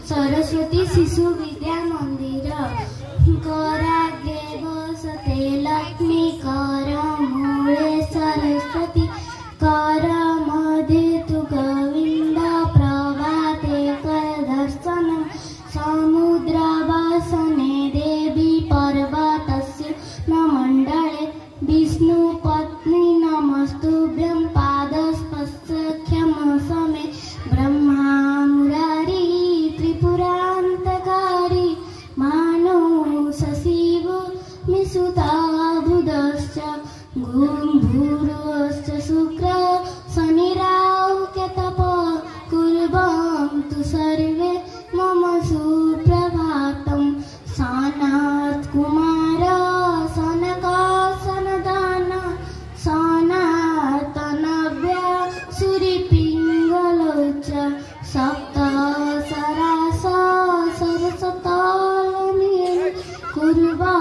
सरस्वती शिशु विद्या मंदिर कराग्रे बसते लक्ष्मी कर मूले सरस्वती कर मध्ये तु गोविंद प्रभाते कर दर्शन समुद्रवासने देवी पर्वतस्य न मंडले विष्णु पत्नी नमस्तुभ्यं पादस्पर्शख्यं समे ब्रह्मा मुरारी त्रिपुरान्तकारी मानो सशिव मिसुता बुधश्च भूर्भुवश्च शुक्र शनिराहु केतप कुर्वन्तु सर्वे मम सुप्रभातं सनत् कुमार सनकासनदान सनातनव्या सूरिपिङ्गलौच सप्त सरास सरसतालनि कुर्वा